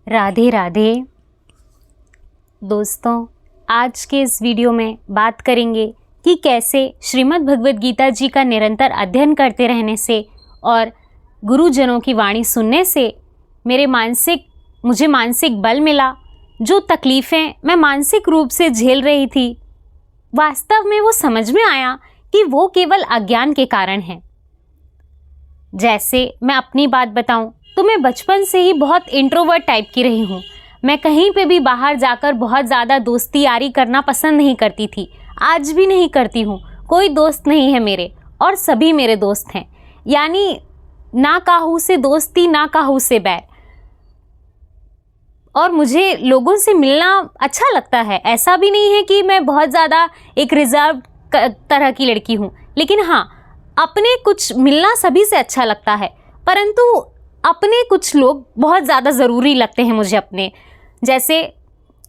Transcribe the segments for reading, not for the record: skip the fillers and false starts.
राधे राधे दोस्तों, आज के इस वीडियो में बात करेंगे कि कैसे श्रीमद् भगवद गीता जी का निरंतर अध्ययन करते रहने से और गुरुजनों की वाणी सुनने से मुझे मानसिक बल मिला। जो तकलीफ़ें मैं मानसिक रूप से झेल रही थी, वास्तव में वो समझ में आया कि वो केवल अज्ञान के कारण है। जैसे मैं अपनी बात बताऊं तो मैं बचपन से ही बहुत इंट्रोवर्ट टाइप की रही हूँ। मैं कहीं पे भी बाहर जाकर बहुत ज़्यादा दोस्ती यारी करना पसंद नहीं करती थी, आज भी नहीं करती हूँ। कोई दोस्त नहीं है मेरे और सभी मेरे दोस्त हैं, यानी ना काहू से दोस्ती ना काहू से बैर। और मुझे लोगों से मिलना अच्छा लगता है, ऐसा भी नहीं है कि मैं बहुत ज़्यादा एक रिजर्व तरह की लड़की हूँ, लेकिन हाँ, अपने कुछ मिलना सभी से अच्छा लगता है, परंतु अपने कुछ लोग बहुत ज़्यादा ज़रूरी लगते हैं मुझे अपने। जैसे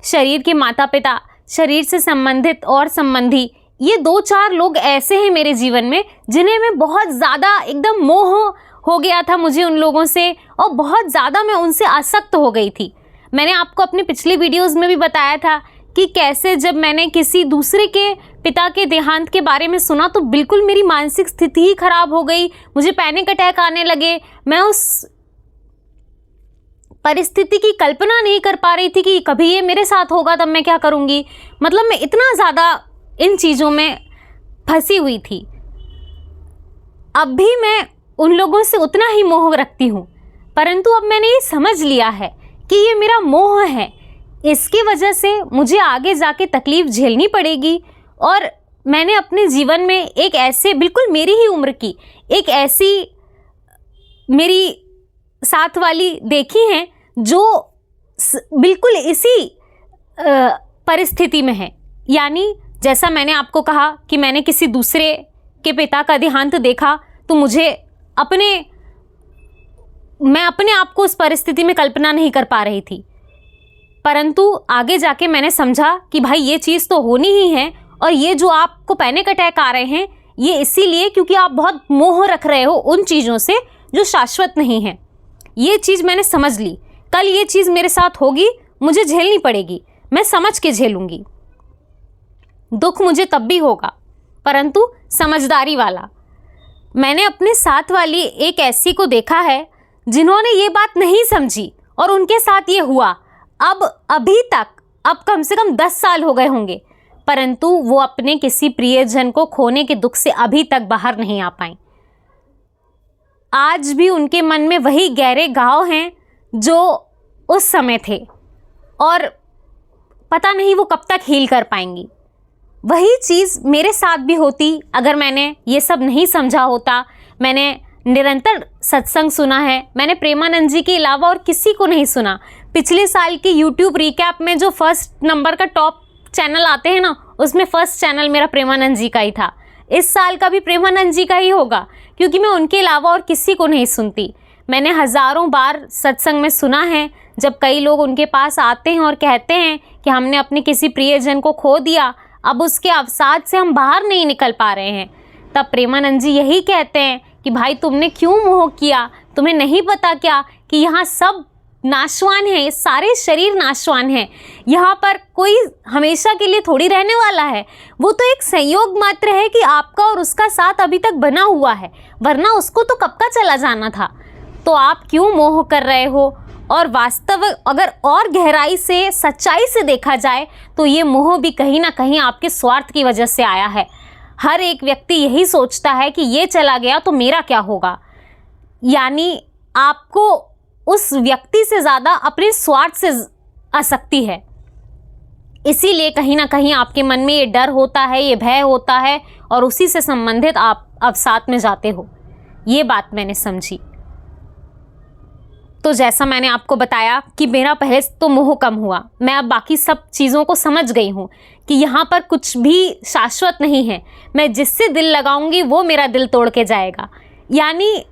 शरीर के माता पिता, शरीर से संबंधित और संबंधी, ये 2-4 लोग ऐसे हैं मेरे जीवन में जिन्हें मैं बहुत ज़्यादा एकदम मोह हो गया था मुझे उन लोगों से, और बहुत ज़्यादा मैं उनसे आसक्त हो गई थी। मैंने आपको अपने पिछले वीडियोज़ में भी बताया था कि कैसे जब मैंने किसी दूसरे के पिता के देहांत के बारे में सुना तो बिल्कुल मेरी मानसिक स्थिति ही खराब हो गई, मुझे पैनिक अटैक आने लगे। मैं उस परिस्थिति की कल्पना नहीं कर पा रही थी कि कभी ये मेरे साथ होगा तब मैं क्या करूँगी। मतलब मैं इतना ज़्यादा इन चीज़ों में फंसी हुई थी। अब भी मैं उन लोगों से उतना ही मोह रखती हूँ, परंतु अब मैंने ये समझ लिया है कि ये मेरा मोह है, इसकी वजह से मुझे आगे जाके तकलीफ़ झेलनी पड़ेगी। और मैंने अपने जीवन में एक ऐसे बिल्कुल मेरी ही उम्र की एक ऐसी मेरी साथ वाली देखी हैं जो बिल्कुल इसी परिस्थिति में है। यानी जैसा मैंने आपको कहा कि मैंने किसी दूसरे के पिता का देहांत देखा तो मैं अपने आप को उस परिस्थिति में कल्पना नहीं कर पा रही थी, परंतु आगे जाके मैंने समझा कि भाई ये चीज़ तो होनी ही है, और ये जो आपको पैनिक अटैक आ रहे हैं ये इसीलिए क्योंकि आप बहुत मोह रख रहे हो उन चीज़ों से जो शाश्वत नहीं है। ये चीज़ मैंने समझ ली, कल ये चीज़ मेरे साथ होगी, मुझे झेलनी पड़ेगी, मैं समझ के झेलूंगी। दुख मुझे तब भी होगा, परंतु समझदारी वाला। मैंने अपने साथ वाली एक ऐसी को देखा है जिन्होंने ये बात नहीं समझी और उनके साथ ये हुआ। अब कम से कम 10 साल हो गए होंगे, परंतु वो अपने किसी प्रियजन को खोने के दुख से अभी तक बाहर नहीं आ पाई। आज भी उनके मन में वही गहरे घाव हैं जो उस समय थे, और पता नहीं वो कब तक हील कर पाएंगी। वही चीज़ मेरे साथ भी होती अगर मैंने ये सब नहीं समझा होता। मैंने निरंतर सत्संग सुना है, मैंने प्रेमानंद जी के अलावा और किसी को नहीं सुना। पिछले साल की यूट्यूब रिकैप में जो फर्स्ट नंबर का टॉप चैनल आते हैं ना, उसमें फर्स्ट चैनल मेरा प्रेमानंद जी का ही था। इस साल का भी प्रेमानंद जी का ही होगा, क्योंकि मैं उनके अलावा और किसी को नहीं सुनती। मैंने हज़ारों बार सत्संग में सुना है जब कई लोग उनके पास आते हैं और कहते हैं कि हमने अपने किसी प्रियजन को खो दिया, अब उसके अवसाद से हम बाहर नहीं निकल पा रहे हैं। तब प्रेमानंद जी यही कहते हैं कि भाई तुमने क्यों मोह किया, तुम्हें नहीं पता क्या कि यहाँ सब नाशवान है, ये सारे शरीर नाशवान हैं, यहाँ पर कोई हमेशा के लिए थोड़ी रहने वाला है। वो तो एक संयोग मात्र है कि आपका और उसका साथ अभी तक बना हुआ है, वरना उसको तो कब का चला जाना था। तो आप क्यों मोह कर रहे हो? और वास्तव अगर और गहराई से सच्चाई से देखा जाए तो ये मोह भी कहीं ना कहीं आपके स्वार्थ की वजह से आया है। हर एक व्यक्ति यही सोचता है कि ये चला गया तो मेरा क्या होगा, यानी आपको उस व्यक्ति से ज़्यादा अपने स्वार्थ से आसक्ति है। इसीलिए कहीं ना कहीं आपके मन में ये डर होता है, ये भय होता है, और उसी से संबंधित आप अवसाद में जाते हो। ये बात मैंने समझी। तो जैसा मैंने आपको बताया कि मेरा पहले तो मोह कम हुआ, मैं अब बाकी सब चीज़ों को समझ गई हूँ कि यहाँ पर कुछ भी शाश्वत नहीं है। मैं जिससे दिल लगाऊंगी वो मेरा दिल तोड़ के जाएगा, यानी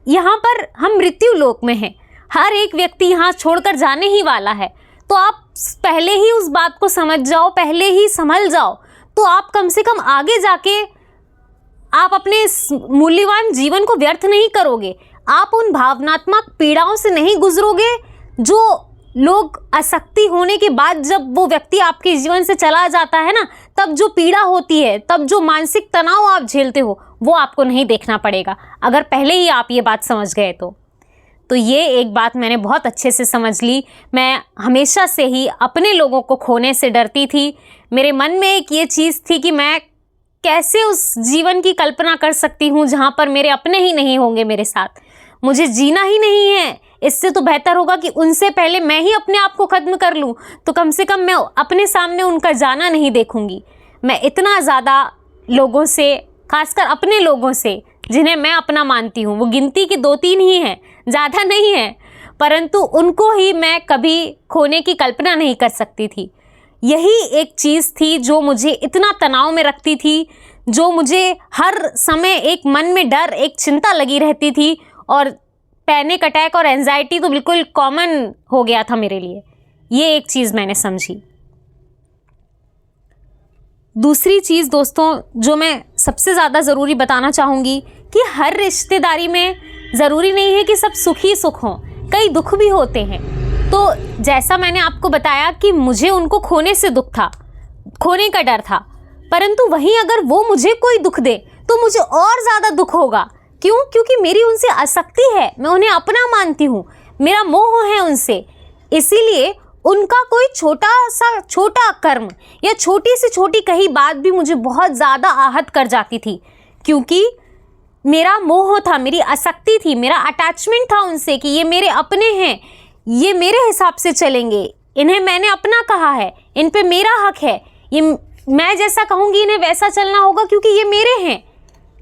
यहाँ पर हम मृत्यु लोक में हैं। हर एक व्यक्ति यहाँ छोड़कर जाने ही वाला है। तो आप पहले ही उस बात को समझ जाओ, पहले ही संभल जाओ, तो आप कम से कम आगे जाके आप अपने इस मूल्यवान जीवन को व्यर्थ नहीं करोगे। आप उन भावनात्मक पीड़ाओं से नहीं गुजरोगे जो लोग आसक्ति होने के बाद जब वो व्यक्ति आपके जीवन से चला जाता है ना, तब जो पीड़ा होती है, तब जो मानसिक तनाव आप झेलते हो, वो आपको नहीं देखना पड़ेगा, अगर पहले ही आप ये बात समझ गए तो ये एक बात मैंने बहुत अच्छे से समझ ली। मैं हमेशा से ही अपने लोगों को खोने से डरती थी। मेरे मन में एक ये चीज़ थी कि मैं कैसे उस जीवन की कल्पना कर सकती हूँ जहाँ पर मेरे अपने ही नहीं होंगे मेरे साथ। मुझे जीना ही नहीं है, इससे तो बेहतर होगा कि उनसे पहले मैं ही अपने आप को ख़त्म कर लूँ, तो कम से कम मैं अपने सामने उनका जाना नहीं देखूँगी। मैं इतना ज़्यादा लोगों से, खासकर अपने लोगों से जिन्हें मैं अपना मानती हूँ, वो गिनती के 2-3 ही हैं, ज़्यादा नहीं है, परंतु उनको ही मैं कभी खोने की कल्पना नहीं कर सकती थी। यही एक चीज़ थी जो मुझे इतना तनाव में रखती थी, जो मुझे हर समय एक मन में डर, एक चिंता लगी रहती थी, और पैनिक अटैक और एंजाइटी तो बिल्कुल कॉमन हो गया था मेरे लिए। ये एक चीज़ मैंने समझी। दूसरी चीज़ दोस्तों जो मैं सबसे ज़्यादा ज़रूरी बताना चाहूँगी कि हर रिश्तेदारी में ज़रूरी नहीं है कि सब सुख ही सुख हों, कई दुख भी होते हैं। तो जैसा मैंने आपको बताया कि मुझे उनको खोने से दुख था, खोने का डर था, परंतु वहीं अगर वो मुझे कोई दुख दे तो मुझे और ज़्यादा दुख होगा। क्यों? क्योंकि मेरी उनसे आसक्ति है, मैं उन्हें अपना मानती हूँ, मेरा मोह है उनसे। इसीलिए उनका कोई छोटा कर्म या छोटी से छोटी कही बात भी मुझे बहुत ज़्यादा आहत कर जाती थी, क्योंकि मेरा मोह था, मेरी आसक्ति थी, मेरा अटैचमेंट था उनसे कि ये मेरे अपने हैं, ये मेरे हिसाब से चलेंगे, इन्हें मैंने अपना कहा है, इन पे मेरा हक है, ये मैं जैसा कहूँगी इन्हें वैसा चलना होगा क्योंकि ये मेरे हैं।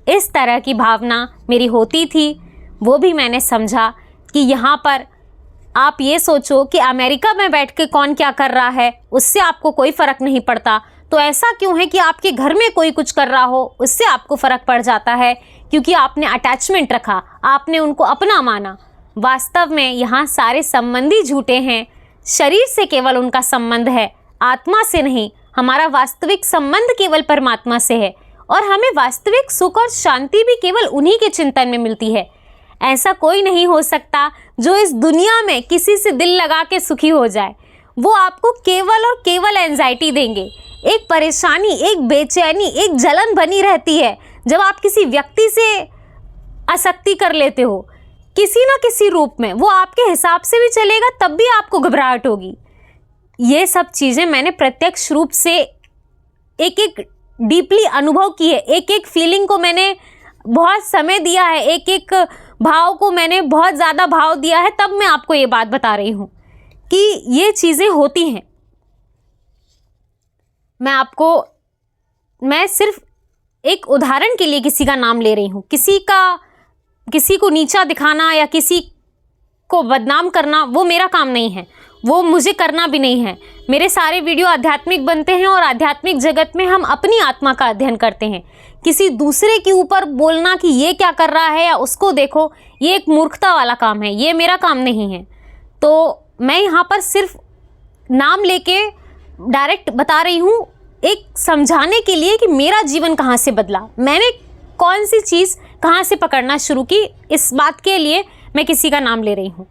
इस तरह की भावना मेरी होती थी। वो भी मैंने समझा कि यहाँ पर आप ये सोचो कि अमेरिका में बैठ के कौन क्या कर रहा है, उससे आपको कोई फ़र्क नहीं पड़ता। तो ऐसा क्यों है कि आपके घर में कोई कुछ कर रहा हो, उससे आपको फ़र्क पड़ जाता है, क्योंकि आपने अटैचमेंट रखा, आपने उनको अपना माना। वास्तव में यहाँ सारे संबंधी झूठे हैं। शरीर से केवल उनका संबंध है, आत्मा से नहीं। हमारा वास्तविक संबंध केवल परमात्मा से है, और हमें वास्तविक सुख और शांति भी केवल उन्हीं के चिंतन में मिलती है। ऐसा कोई नहीं हो सकता जो इस दुनिया में किसी से दिल लगा के सुखी हो जाए। वो आपको केवल और केवल एंजाइटी देंगे। एक परेशानी, एक बेचैनी, एक जलन बनी रहती है जब आप किसी व्यक्ति से आसक्ति कर लेते हो, किसी ना किसी रूप में। वो आपके हिसाब से भी चलेगा तब भी आपको घबराहट होगी। ये सब चीज़ें मैंने प्रत्यक्ष रूप से एक एक डीपली अनुभव की है। एक एक फीलिंग को मैंने बहुत समय दिया है, एक एक भाव को मैंने बहुत ज़्यादा भाव दिया है, तब मैं आपको ये बात बता रही हूँ कि ये चीज़ें होती हैं। मैं सिर्फ एक उदाहरण के लिए किसी का नाम ले रही हूँ। किसी को नीचा दिखाना या किसी को बदनाम करना वो मेरा काम नहीं है, वो मुझे करना भी नहीं है। मेरे सारे वीडियो आध्यात्मिक बनते हैं और आध्यात्मिक जगत में हम अपनी आत्मा का अध्ययन करते हैं। किसी दूसरे के ऊपर बोलना कि ये क्या कर रहा है या उसको देखो, ये एक मूर्खता वाला काम है, ये मेरा काम नहीं है। तो मैं यहाँ पर सिर्फ नाम लेके डायरेक्ट बता रही हूँ, एक समझाने के लिए कि मेरा जीवन कहाँ से बदला, मैंने कौन सी चीज़ कहाँ से पकड़ना शुरू की। इस बात के लिए मैं किसी का नाम ले रही हूँ।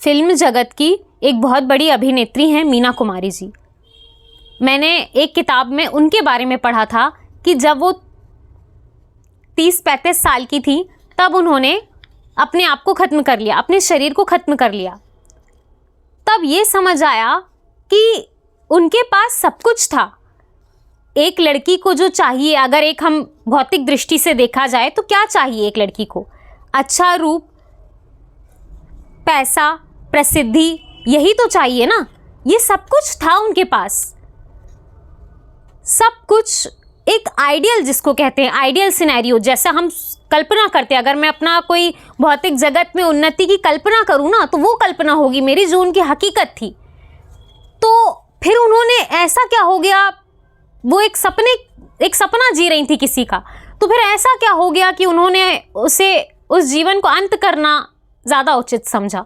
फिल्म जगत की एक बहुत बड़ी अभिनेत्री हैं मीना कुमारी जी। मैंने एक किताब में उनके बारे में पढ़ा था कि जब वो 30-35 साल की थी तब उन्होंने अपने आप को ख़त्म कर लिया, अपने शरीर को ख़त्म कर लिया। तब ये समझ आया कि उनके पास सब कुछ था। एक लड़की को जो चाहिए, अगर एक हम भौतिक दृष्टि से देखा जाए तो क्या चाहिए एक लड़की को? अच्छा रूप, पैसा, प्रसिद्धि, यही तो चाहिए ना। ये सब कुछ था उनके पास, सब कुछ। एक आइडियल जिसको कहते हैं, आइडियल सिनेरियो, जैसा हम कल्पना करते हैं। अगर मैं अपना कोई भौतिक जगत में उन्नति की कल्पना करूँ ना, तो वो कल्पना होगी मेरी जो उनकी हकीकत थी। तो फिर उन्होंने, ऐसा क्या हो गया, वो एक सपना जी रही थी किसी का, तो फिर ऐसा क्या हो गया कि उन्होंने उस जीवन को अंत करना ज़्यादा उचित समझा।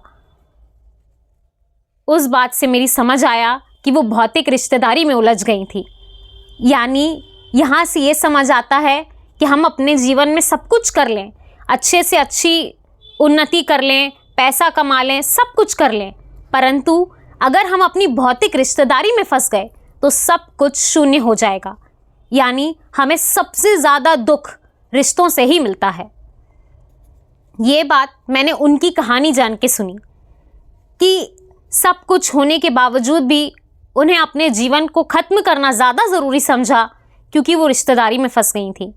उस बात से मेरी समझ आया कि वो भौतिक रिश्तेदारी में उलझ गई थी। यानी यहाँ से ये समझ आता है कि हम अपने जीवन में सब कुछ कर लें, अच्छे से अच्छी उन्नति कर लें, पैसा कमा लें, सब कुछ कर लें, परंतु अगर हम अपनी भौतिक रिश्तेदारी में फंस गए तो सब कुछ शून्य हो जाएगा। यानी हमें सबसे ज़्यादा दुख रिश्तों से ही मिलता है। ये बात मैंने उनकी कहानी जान के सुनी कि सब कुछ होने के बावजूद भी उन्हें अपने जीवन को ख़त्म करना ज़्यादा ज़रूरी समझा, क्योंकि वो रिश्तेदारी में फंस गई थी।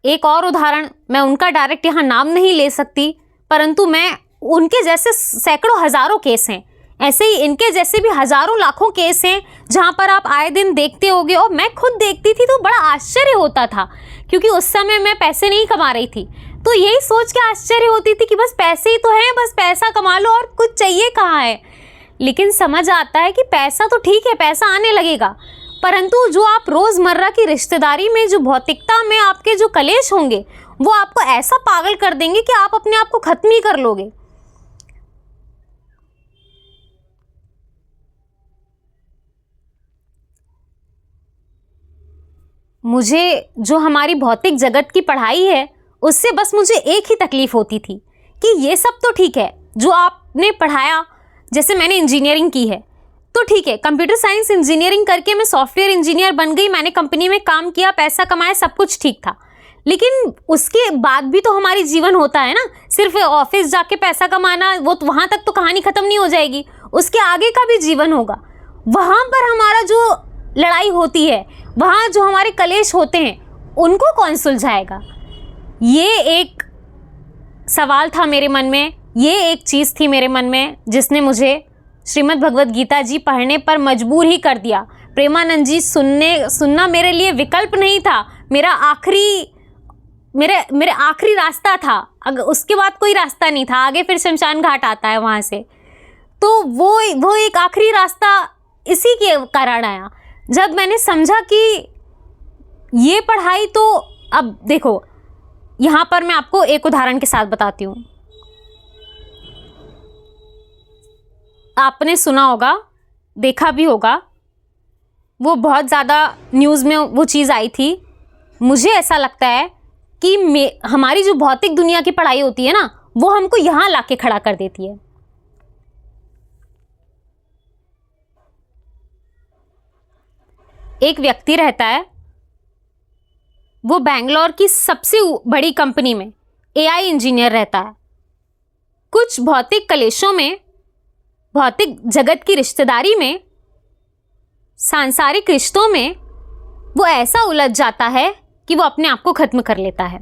एक और उदाहरण, मैं उनका डायरेक्ट यहाँ नाम नहीं ले सकती, परंतु मैं उनके जैसे सैकड़ों हज़ारों केस हैं, ऐसे ही इनके जैसे भी हज़ारों लाखों केस हैं जहाँ पर आप आए दिन देखते होगे। और मैं खुद देखती थी तो बड़ा आश्चर्य होता था, क्योंकि उस समय मैं पैसे नहीं कमा रही थी, तो यही सोच के आश्चर्य होती थी कि बस पैसे ही तो हैं, बस पैसा कमा लो और कुछ चाहिए कहाँ है। लेकिन समझ आता है कि पैसा तो ठीक है, पैसा आने लगेगा, परंतु जो आप रोज़मर्रा की रिश्तेदारी में, जो भौतिकता में आपके जो कलेश होंगे, वो आपको ऐसा पागल कर देंगे कि आप अपने आप को ख़त्म ही कर लोगे। मुझे जो हमारी भौतिक जगत की पढ़ाई है, उससे बस मुझे एक ही तकलीफ़ होती थी कि ये सब तो ठीक है जो आपने पढ़ाया, जैसे मैंने इंजीनियरिंग की है तो ठीक है, कंप्यूटर साइंस इंजीनियरिंग करके मैं सॉफ्टवेयर इंजीनियर बन गई, मैंने कंपनी में काम किया, पैसा कमाया, सब कुछ ठीक था। लेकिन उसके बाद भी तो हमारी जीवन होता है ना, सिर्फ ऑफिस जाके पैसा कमाना, वो तो वहाँ तक तो कहानी ख़त्म नहीं हो जाएगी, उसके आगे का भी जीवन होगा। वहाँ पर हमारा जो लड़ाई होती है, वहाँ जो हमारे कलेश होते हैं, उनको कौन सुलझाएगा? ये एक सवाल था मेरे मन में, ये एक चीज़ थी मेरे मन में जिसने मुझे श्रीमद् भगवद गीता जी पढ़ने पर मजबूर ही कर दिया। प्रेमानंद जी सुनना मेरे लिए विकल्प नहीं था, मेरा आखिरी रास्ता था। अगर उसके बाद कोई रास्ता नहीं था, आगे फिर शमशान घाट आता है वहाँ से, तो वो एक आखिरी रास्ता इसी के कारण आया। जब मैंने समझा कि ये पढ़ाई तो, अब देखो यहाँ पर मैं आपको एक उदाहरण के साथ बताती हूँ। आपने सुना होगा, देखा भी होगा, वो बहुत ज़्यादा न्यूज़ में वो चीज़ आई थी। मुझे ऐसा लगता है कि हमारी जो भौतिक दुनिया की पढ़ाई होती है ना, वो हमको यहाँ लाके खड़ा कर देती है। एक व्यक्ति रहता है, वो बैंगलोर की सबसे बड़ी कंपनी में एआई इंजीनियर रहता है। कुछ भौतिक कलेशों में, भौतिक जगत की रिश्तेदारी में, सांसारिक रिश्तों में वो ऐसा उलझ जाता है कि वो अपने आप को खत्म कर लेता है।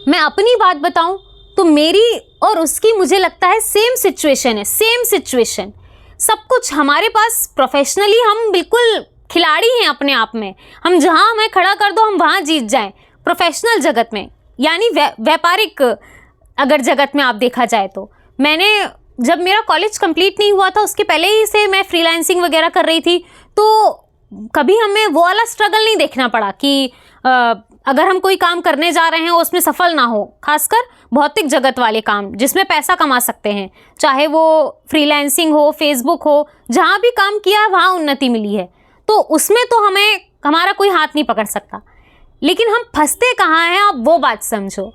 मैं अपनी बात बताऊं तो मेरी और उसकी, मुझे लगता है सेम सिचुएशन है, सेम सिचुएशन। सब कुछ हमारे पास, प्रोफेशनली हम बिल्कुल खिलाड़ी हैं अपने आप में, हम जहां हमें खड़ा कर दो हम वहां जीत जाएं। प्रोफेशनल जगत में, यानी व्यापारिक अगर जगत में आप देखा जाए तो, मैंने जब मेरा कॉलेज कंप्लीट नहीं हुआ था उसके पहले ही से मैं फ्रीलांसिंग वगैरह कर रही थी, तो कभी हमें वो वाला स्ट्रगल नहीं देखना पड़ा कि अगर हम कोई काम करने जा रहे हैं उसमें सफल ना हो, खासकर भौतिक जगत वाले काम जिसमें पैसा कमा सकते हैं, चाहे वो फ्रीलांसिंग हो, फेसबुक हो, जहाँ भी काम किया है वहाँ उन्नति मिली है, तो उसमें तो हमारा कोई हाथ नहीं पकड़ सकता। लेकिन हम फंसते कहाँ हैं, आप वो बात समझो।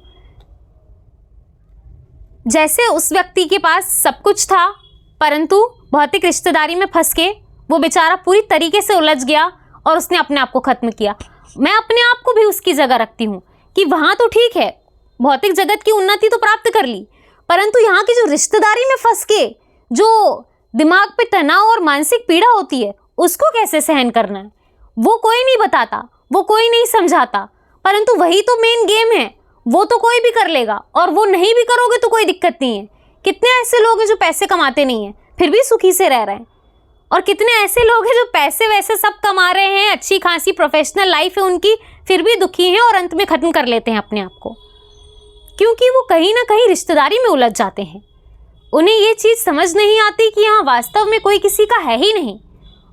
जैसे उस व्यक्ति के पास सब कुछ था, परंतु भौतिक रिश्तेदारी में फंस के वो बेचारा पूरी तरीके से उलझ गया और उसने अपने आप को खत्म किया। मैं अपने आप को भी उसकी जगह रखती हूँ कि वहाँ तो ठीक है, भौतिक जगत की उन्नति तो प्राप्त कर ली, परंतु यहाँ की जो रिश्तेदारी में फंस के जो दिमाग पे तनाव और मानसिक पीड़ा होती है, उसको कैसे सहन करना है, वो कोई नहीं बताता, वो कोई नहीं समझाता। परंतु वही तो मेन गेम है, वो तो कोई भी कर लेगा, और वो नहीं भी करोगे तो कोई दिक्कत नहीं है। कितने ऐसे लोग हैं जो पैसे कमाते नहीं हैं फिर भी सुखी से रह रहे हैं, और कितने ऐसे लोग हैं जो पैसे वैसे सब कमा रहे हैं, अच्छी खासी प्रोफेशनल लाइफ है उनकी, फिर भी दुखी हैं और अंत में ख़त्म कर लेते हैं अपने आप को, क्योंकि वो कहीं ना कहीं रिश्तेदारी में उलझ जाते हैं। उन्हें ये चीज़ समझ नहीं आती कि यहाँ वास्तव में कोई किसी का है ही नहीं,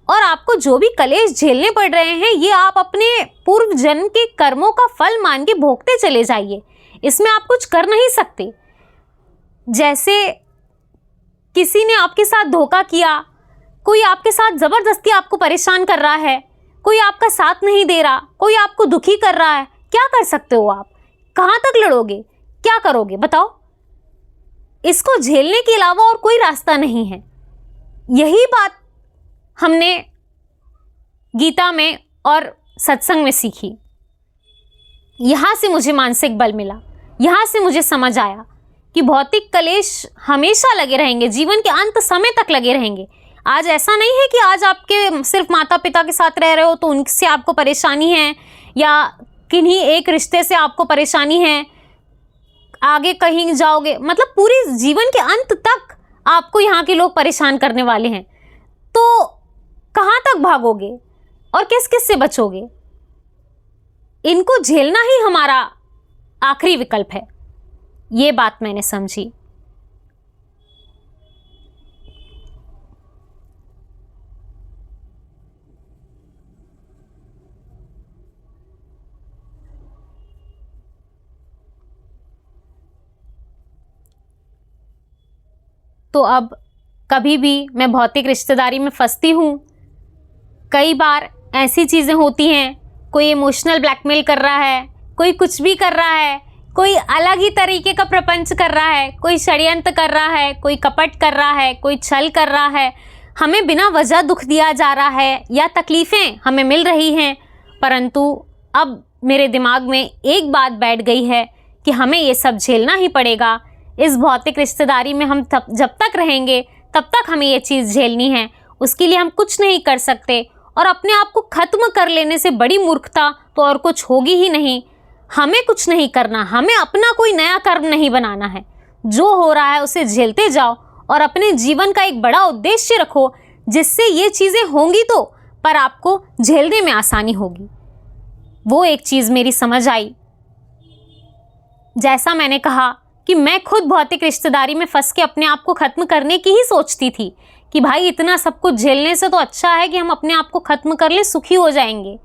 और आपको जो भी कलेश झेलने पड़ रहे हैं ये आप अपने पूर्व जन्म के कर्मों का फल मान के भोगते चले जाइए, इसमें आप कुछ कर नहीं सकते। जैसे किसी ने आपके साथ धोखा किया, कोई आपके साथ ज़बरदस्ती आपको परेशान कर रहा है, कोई आपका साथ नहीं दे रहा, कोई आपको दुखी कर रहा है, क्या कर सकते हो आप? कहाँ तक लड़ोगे? क्या करोगे बताओ? इसको झेलने के अलावा और कोई रास्ता नहीं है। यही बात हमने गीता में और सत्संग में सीखी। यहां से मुझे मानसिक बल मिला, यहां से मुझे समझ आया कि भौतिक कलेश हमेशा लगे रहेंगे, जीवन के अंत समय तक लगे रहेंगे। आज ऐसा नहीं है कि आज आपके सिर्फ माता पिता के साथ रह रहे हो तो उनसे आपको परेशानी है, या किन्हीं एक रिश्ते से आपको परेशानी है, आगे कहीं जाओगे, मतलब पूरी जीवन के अंत तक आपको यहाँ के लोग परेशान करने वाले हैं। तो कहाँ तक भागोगे और किस किस से बचोगे? इनको झेलना ही हमारा आखिरी विकल्प है। ये बात मैंने समझी। तो अब कभी भी मैं भौतिक रिश्तेदारी में फंसती हूँ, कई बार ऐसी चीज़ें होती हैं, कोई इमोशनल ब्लैकमेल कर रहा है, कोई कुछ भी कर रहा है, कोई अलग ही तरीके का प्रपंच कर रहा है, कोई षड्यंत्र कर रहा है, कोई कपट कर रहा है, कोई छल कर रहा है, हमें बिना वजह दुख दिया जा रहा है या तकलीफ़ें हमें मिल रही हैं। परंतु अब मेरे दिमाग में एक बात बैठ गई है कि हमें ये सब झेलना ही पड़ेगा। इस भौतिक रिश्तेदारी में हम जब तक रहेंगे तब तक हमें ये चीज़ झेलनी है। उसके लिए हम कुछ नहीं कर सकते, और अपने आप को ख़त्म कर लेने से बड़ी मूर्खता तो और कुछ होगी ही नहीं। हमें कुछ नहीं करना, हमें अपना कोई नया कर्म नहीं बनाना है। जो हो रहा है उसे झेलते जाओ और अपने जीवन का एक बड़ा उद्देश्य रखो, जिससे ये चीज़ें होंगी तो पर आपको झेलने में आसानी होगी। वो एक चीज़ मेरी समझ आई। जैसा मैंने कहा कि मैं खुद भौतिक रिश्तेदारी में फंस के अपने आप को ख़त्म करने की ही सोचती थी कि भाई इतना सब कुछ झेलने से तो अच्छा है कि हम अपने आप को ख़त्म कर ले, सुखी हो जाएंगे।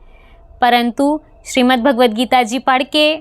परंतु श्रीमद् भगवद गीता जी पढ़ के,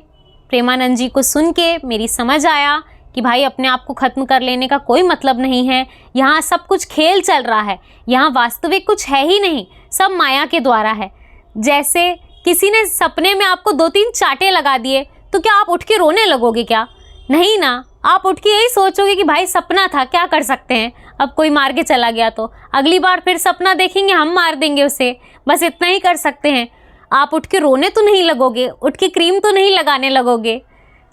प्रेमानंद जी को सुन के मेरी समझ आया कि भाई अपने आप को ख़त्म कर लेने का कोई मतलब नहीं है। यहाँ सब कुछ खेल चल रहा है, यहाँ वास्तविक कुछ है ही नहीं, सब माया के द्वारा है। जैसे किसी ने सपने में आपको 2-3 चांटे लगा दिए तो क्या आप उठ के रोने लगोगे क्या? नहीं ना, आप उठ के यही सोचोगे कि भाई सपना था, क्या कर सकते हैं, अब कोई मार के चला गया तो अगली बार फिर सपना देखेंगे, हम मार देंगे उसे, बस इतना ही कर सकते हैं। आप उठ के रोने तो नहीं लगोगे, उठ के क्रीम तो नहीं लगाने लगोगे,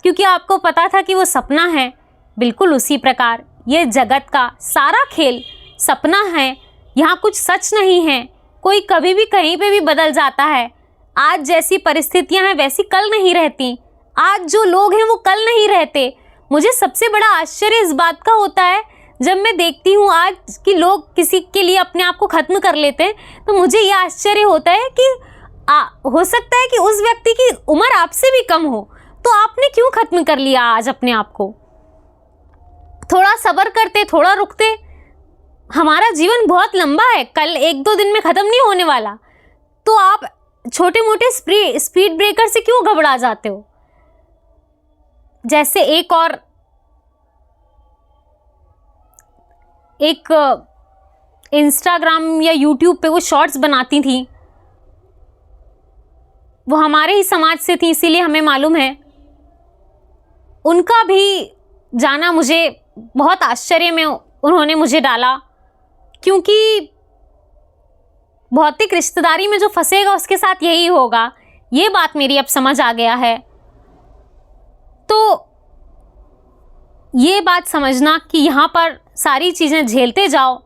क्योंकि आपको पता था कि वो सपना है। बिल्कुल उसी प्रकार ये जगत का सारा खेल सपना है, यहाँ कुछ सच नहीं है। कोई कभी भी कहीं पे भी बदल जाता है। आज जैसी परिस्थितियाँ हैं वैसी कल नहीं रहती, आज जो लोग हैं वो कल नहीं रहते। मुझे सबसे बड़ा आश्चर्य इस बात का होता है जब मैं देखती हूँ आज कि लोग किसी के लिए अपने आप को ख़त्म कर लेते हैं, तो मुझे ये आश्चर्य होता है कि हो सकता है कि उस व्यक्ति की उम्र आपसे भी कम हो, तो आपने क्यों ख़त्म कर लिया आज अपने आप को? थोड़ा सब्र करते, थोड़ा रुकते। हमारा जीवन बहुत लंबा है, कल 1-2 दिन में ख़त्म नहीं होने वाला। तो आप छोटे मोटे स्पीड ब्रेकर से क्यों घबरा जाते हो? जैसे एक इंस्टाग्राम या यूट्यूब पे वो शॉर्ट्स बनाती थी, वो हमारे ही समाज से थी, इसीलिए हमें मालूम है। उनका भी जाना मुझे बहुत आश्चर्य में उन्होंने मुझे डाला, क्योंकि भौतिक रिश्तेदारी में जो फंसेगा उसके साथ यही होगा। ये बात मेरी अब समझ आ गया है। तो ये बात समझना कि यहाँ पर सारी चीज़ें झेलते जाओ,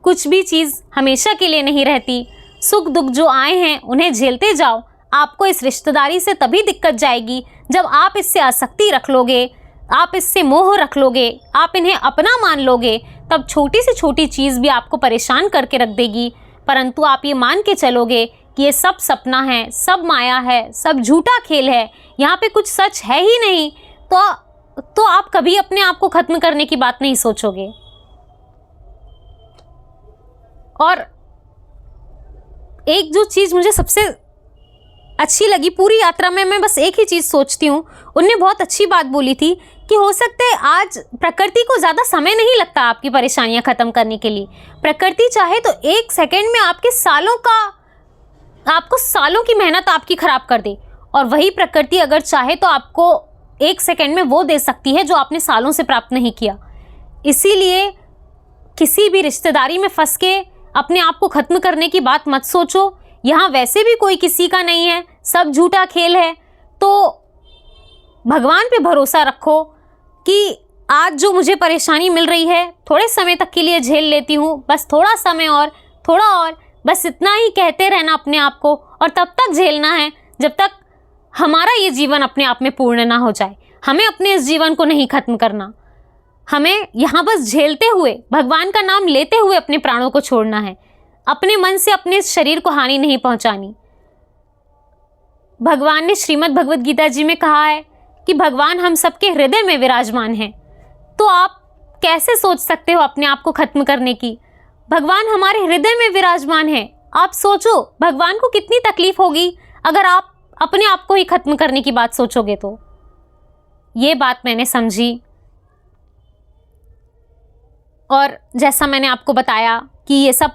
कुछ भी चीज़ हमेशा के लिए नहीं रहती। सुख दुख जो आए हैं उन्हें झेलते जाओ। आपको इस रिश्तेदारी से तभी दिक्कत जाएगी जब आप इससे आसक्ति रख लोगे, आप इससे मोह रख लोगे, आप इन्हें अपना मान लोगे, तब छोटी से छोटी चीज़ भी आपको परेशान करके रख देगी। परंतु आप ये मान के चलोगे कि ये सब सपना है, सब माया है, सब झूठा खेल है, यहाँ पे कुछ सच है ही नहीं, तो आप कभी अपने आप को ख़त्म करने की बात नहीं सोचोगे। और एक जो चीज़ मुझे सबसे अच्छी लगी पूरी यात्रा में, मैं बस एक ही चीज़ सोचती हूँ, उनने बहुत अच्छी बात बोली थी कि हो सकता है आज प्रकृति को ज़्यादा समय नहीं लगता आपकी परेशानियाँ ख़त्म करने के लिए। प्रकृति चाहे तो 1 सेकंड में आपको सालों की मेहनत आपकी ख़राब कर दे, और वही प्रकृति अगर चाहे तो आपको 1 सेकंड में वो दे सकती है जो आपने सालों से प्राप्त नहीं किया। इसीलिए किसी भी रिश्तेदारी में फंस के अपने आप को खत्म करने की बात मत सोचो। यहाँ वैसे भी कोई किसी का नहीं है, सब झूठा खेल है। तो भगवान पे भरोसा रखो कि आज जो मुझे परेशानी मिल रही है थोड़े समय तक के लिए झेल लेती हूँ, बस थोड़ा समय और, थोड़ा और, बस इतना ही कहते रहना अपने आप को, और तब तक झेलना है जब तक हमारा ये जीवन अपने आप में पूर्ण ना हो जाए। हमें अपने इस जीवन को नहीं खत्म करना, हमें यहाँ बस झेलते हुए, भगवान का नाम लेते हुए अपने प्राणों को छोड़ना है। अपने मन से अपने शरीर को हानि नहीं पहुंचानी। भगवान ने श्रीमद् भगवद गीता जी में कहा है कि भगवान हम सबके हृदय में विराजमान हैं। तो आप कैसे सोच सकते हो अपने आप को खत्म करने की? भगवान हमारे हृदय में विराजमान है। आप सोचो भगवान को कितनी तकलीफ होगी अगर आप अपने आप को ही खत्म करने की बात सोचोगे। तो ये बात मैंने समझी, और जैसा मैंने आपको बताया कि ये सब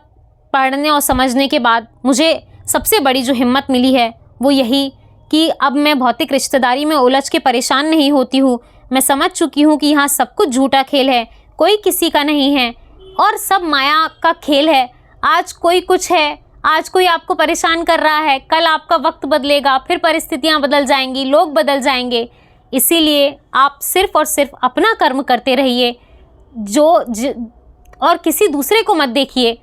पढ़ने और समझने के बाद मुझे सबसे बड़ी जो हिम्मत मिली है वो यही कि अब मैं भौतिक रिश्तेदारी में उलझ के परेशान नहीं होती हूँ। मैं समझ चुकी हूँ कि यहाँ सब कुछ झूठा खेल है, कोई किसी का नहीं है और सब माया का खेल है। आज कोई कुछ है, आज कोई आपको परेशान कर रहा है, कल आपका वक्त बदलेगा, फिर परिस्थितियाँ बदल जाएंगी, लोग बदल जाएंगे। इसीलिए आप सिर्फ और सिर्फ अपना कर्म करते रहिए, और किसी दूसरे को मत देखिए।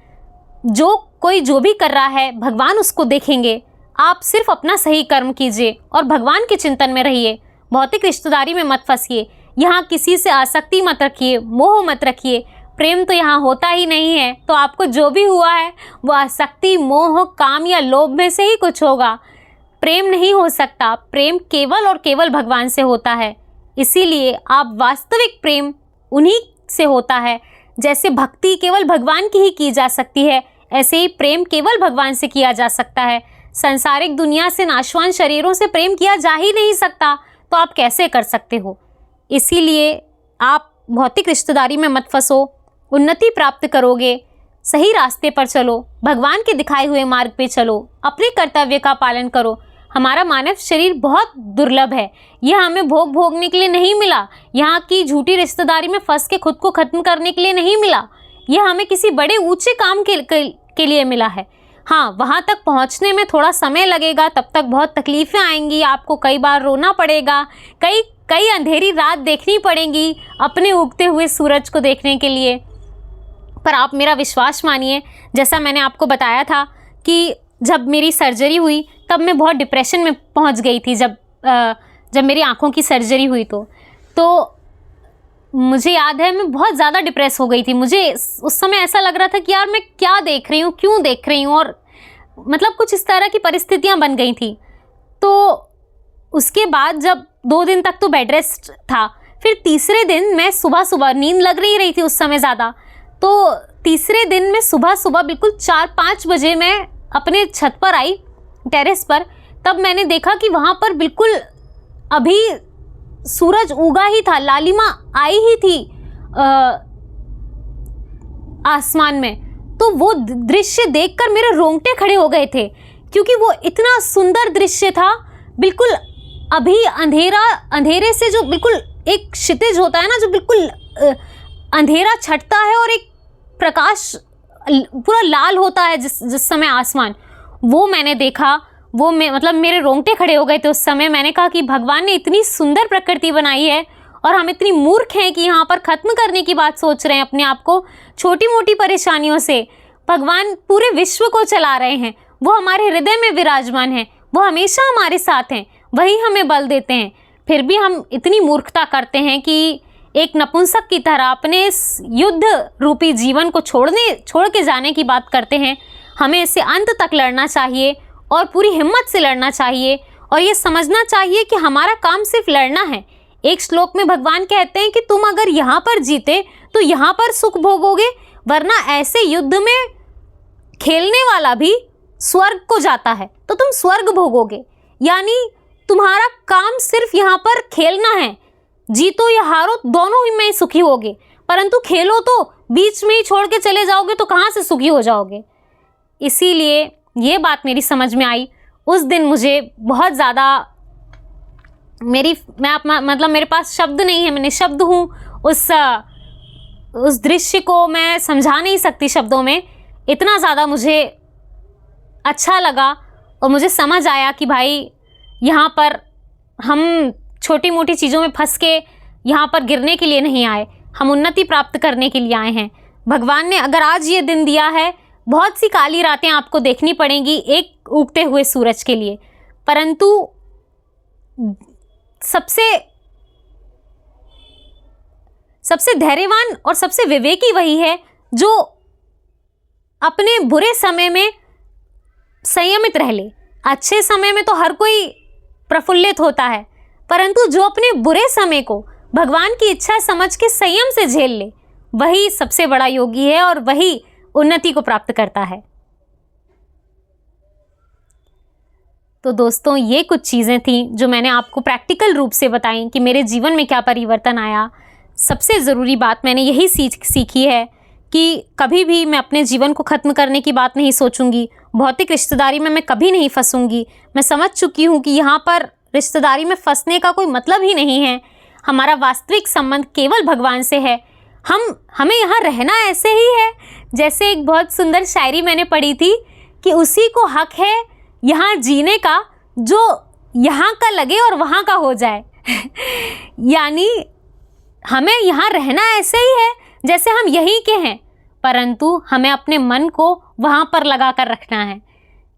जो कोई जो भी कर रहा है भगवान उसको देखेंगे। आप सिर्फ अपना सही कर्म कीजिए और भगवान के चिंतन में रहिए। भौतिक रिश्तेदारी में मत फंसिए। यहाँ किसी से आसक्ति मत रखिए, मोह मत रखिए। प्रेम तो यहाँ होता ही नहीं है। तो आपको जो भी हुआ है वो आसक्ति, मोह, काम या लोभ में से ही कुछ होगा। प्रेम नहीं हो सकता। प्रेम केवल और केवल भगवान से होता है। इसीलिए आप वास्तविक प्रेम उन्हीं से होता है। जैसे भक्ति केवल भगवान की ही की जा सकती है, ऐसे ही प्रेम केवल भगवान से किया जा सकता है। सांसारिक दुनिया से, नाशवान शरीरों से प्रेम किया जा ही नहीं सकता, तो आप कैसे कर सकते हो? इसीलिए आप भौतिक रिश्तेदारी में मत फंसो, उन्नति प्राप्त करोगे। सही रास्ते पर चलो, भगवान के दिखाए हुए मार्ग पे चलो, अपने कर्तव्य का पालन करो। हमारा मानव शरीर बहुत दुर्लभ है। यह हमें भोग भोगने के लिए नहीं मिला। यहाँ की झूठी रिश्तेदारी में फंस के खुद को खत्म करने के लिए नहीं मिला। यह हमें किसी बड़े ऊंचे काम के लिए मिला है। हाँ, वहाँ तक पहुँचने में थोड़ा समय लगेगा, तब तक बहुत तकलीफ़ें आएंगी, आपको कई बार रोना पड़ेगा, कई अंधेरी रात देखनी पड़ेंगी अपने उगते हुए सूरज को देखने के लिए। पर आप मेरा विश्वास मानिए, जैसा मैंने आपको बताया था कि जब मेरी सर्जरी हुई तब मैं बहुत डिप्रेशन में पहुंच गई थी। जब मेरी आँखों की सर्जरी हुई तो मुझे याद है मैं बहुत ज़्यादा डिप्रेस हो गई थी। मुझे उस समय ऐसा लग रहा था कि यार मैं क्या देख रही हूँ, क्यों देख रही हूँ, और मतलब कुछ इस तरह की परिस्थितियाँ बन गई थी। तो उसके बाद जब 2 दिन तक तो बेड रेस्ट था, फिर तीसरे दिन मैं सुबह नींद लग नहीं रही थी उस समय ज़्यादा, तो तीसरे दिन मैं सुबह बिल्कुल 4-5 बजे मैं अपने छत पर आई, टेरेस पर। तब मैंने देखा कि वहाँ पर बिल्कुल अभी सूरज उगा ही था, लालिमा आई ही थी आसमान में। तो वो दृश्य देखकर मेरे रोंगटे खड़े हो गए थे, क्योंकि वो इतना सुंदर दृश्य था। बिल्कुल अभी अंधेरे से जो बिल्कुल एक क्षितिज होता है ना, जो बिल्कुल अंधेरा छटता है और एक प्रकाश पूरा लाल होता है जिस समय आसमान, वो मैंने देखा। मतलब मेरे रोंगटे खड़े हो गए थे उस समय। मैंने कहा कि भगवान ने इतनी सुंदर प्रकृति बनाई है और हम इतनी मूर्ख हैं कि यहाँ पर ख़त्म करने की बात सोच रहे हैं अपने आप को। छोटी मोटी परेशानियों से भगवान पूरे विश्व को चला रहे हैं। वो हमारे हृदय में विराजमान हैं, वो हमेशा हमारे साथ हैं, वही हमें बल देते हैं। फिर भी हम इतनी मूर्खता करते हैं कि एक नपुंसक की तरह अपने इस युद्ध रूपी जीवन को छोड़ के जाने की बात करते हैं। हमें इससे अंत तक लड़ना चाहिए और पूरी हिम्मत से लड़ना चाहिए, और ये समझना चाहिए कि हमारा काम सिर्फ लड़ना है। एक श्लोक में भगवान कहते हैं कि तुम अगर यहाँ पर जीते तो यहाँ पर सुख भोगोगे, वरना ऐसे युद्ध में खेलने वाला भी स्वर्ग को जाता है तो तुम स्वर्ग भोगोगे। यानी तुम्हारा काम सिर्फ यहाँ पर खेलना है। जीतो या हारो दोनों ही में सुखी होगे, परंतु खेलो तो बीच में ही छोड़ के चले जाओगे तो कहाँ से सुखी हो जाओगे। इसीलिए ये बात मेरी समझ में आई। उस दिन मुझे बहुत ज़्यादा मतलब मेरे पास शब्द नहीं है, मैं निःशब्द हूँ। उस दृश्य को मैं समझा नहीं सकती शब्दों में। इतना ज़्यादा मुझे अच्छा लगा और मुझे समझ आया कि भाई यहाँ पर हम छोटी मोटी चीज़ों में फंस के यहाँ पर गिरने के लिए नहीं आए, हम उन्नति प्राप्त करने के लिए आए हैं। भगवान ने अगर आज ये दिन दिया है, बहुत सी काली रातें आपको देखनी पड़ेंगी एक उगते हुए सूरज के लिए, परंतु सबसे धैर्यवान और सबसे विवेकी वही है जो अपने बुरे समय में संयमित रह ले। अच्छे समय में तो हर कोई प्रफुल्लित होता है, परंतु जो अपने बुरे समय को भगवान की इच्छा समझ के संयम से झेल ले, वही सबसे बड़ा योगी है और वही उन्नति को प्राप्त करता है। तो दोस्तों, ये कुछ चीज़ें थी जो मैंने आपको प्रैक्टिकल रूप से बताई कि मेरे जीवन में क्या परिवर्तन आया। सबसे ज़रूरी बात मैंने यही सीखी है कि कभी भी मैं अपने जीवन को ख़त्म करने की बात नहीं सोचूंगी। भौतिक रिश्तेदारी में मैं कभी नहीं फंसूंगी। मैं समझ चुकी हूँ कि यहाँ पर रिश्तेदारी में फंसने का कोई मतलब ही नहीं है। हमारा वास्तविक संबंध केवल भगवान से है। हमें यहाँ रहना ऐसे ही है जैसे एक बहुत सुंदर शायरी मैंने पढ़ी थी कि उसी को हक है यहाँ जीने का जो यहाँ का लगे और वहाँ का हो जाए। यानी हमें यहाँ रहना ऐसे ही है जैसे हम यहीं के हैं, परंतु हमें अपने मन को वहाँ पर लगा कर रखना है।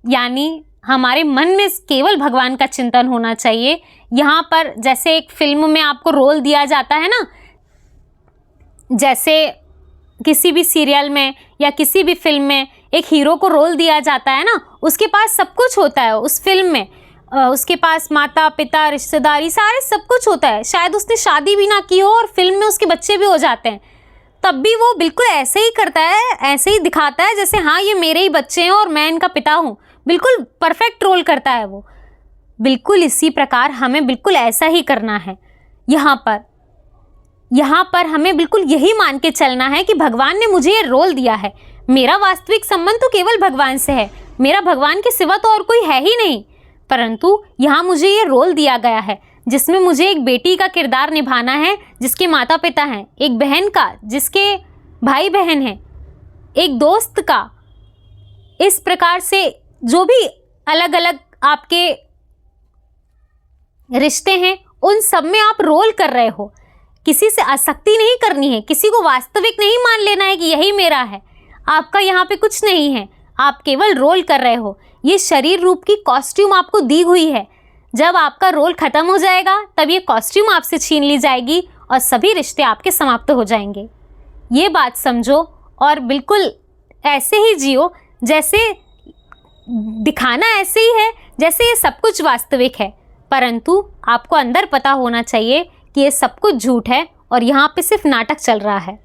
यानी हमारे मन में केवल भगवान का चिंतन होना चाहिए। यहाँ पर जैसे एक फिल्म में आपको रोल दिया जाता है ना, जैसे किसी भी सीरियल में या किसी भी फिल्म में एक हीरो को रोल दिया जाता है ना, उसके पास सब कुछ होता है उस फिल्म में। उसके पास माता पिता रिश्तेदारी सारे सब कुछ होता है। शायद उसने शादी भी ना की हो और फिल्म में उसके बच्चे भी हो जाते हैं, तब भी वो बिल्कुल ऐसे ही करता है, ऐसे ही दिखाता है जैसे हाँ ये मेरे ही बच्चे हैं और मैं इनका पिता हूँ। बिल्कुल परफेक्ट रोल करता है वो। बिल्कुल इसी प्रकार हमें बिल्कुल ऐसा ही करना है। यहाँ पर हमें बिल्कुल यही मान के चलना है कि भगवान ने मुझे ये रोल दिया है। मेरा वास्तविक संबंध तो केवल भगवान से है, मेरा भगवान के सिवा तो और कोई है ही नहीं, परंतु यहाँ मुझे ये रोल दिया गया है जिसमें मुझे एक बेटी का किरदार निभाना है जिसके माता पिता हैं, एक बहन का जिसके भाई बहन हैं, एक दोस्त का। इस प्रकार से जो भी अलग अलग आपके रिश्ते हैं उन सब में आप रोल कर रहे हो। किसी से आसक्ति नहीं करनी है, किसी को वास्तविक नहीं मान लेना है कि यही मेरा है। आपका यहाँ पे कुछ नहीं है, आप केवल रोल कर रहे हो। ये शरीर रूप की कॉस्ट्यूम आपको दी हुई है। जब आपका रोल खत्म हो जाएगा तब ये कॉस्ट्यूम आपसे छीन ली जाएगी और सभी रिश्ते आपके समाप्त हो जाएंगे। ये बात समझो और बिल्कुल ऐसे ही जियो जैसे दिखाना ऐसे ही है जैसे ये सब कुछ वास्तविक है, परंतु आपको अंदर पता होना चाहिए कि ये सब कुछ झूठ है और यहाँ पे सिर्फ नाटक चल रहा है।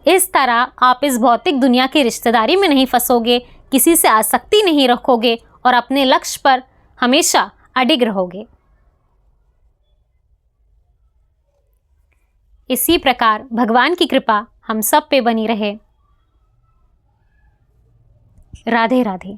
इस तरह आप इस भौतिक दुनिया की रिश्तेदारी में नहीं फंसोगे, किसी से आसक्ति नहीं रखोगे और अपने लक्ष्य पर हमेशा अडिग रहोगे। इसी प्रकार भगवान की कृपा हम सब पे बनी रहे। राधे राधे।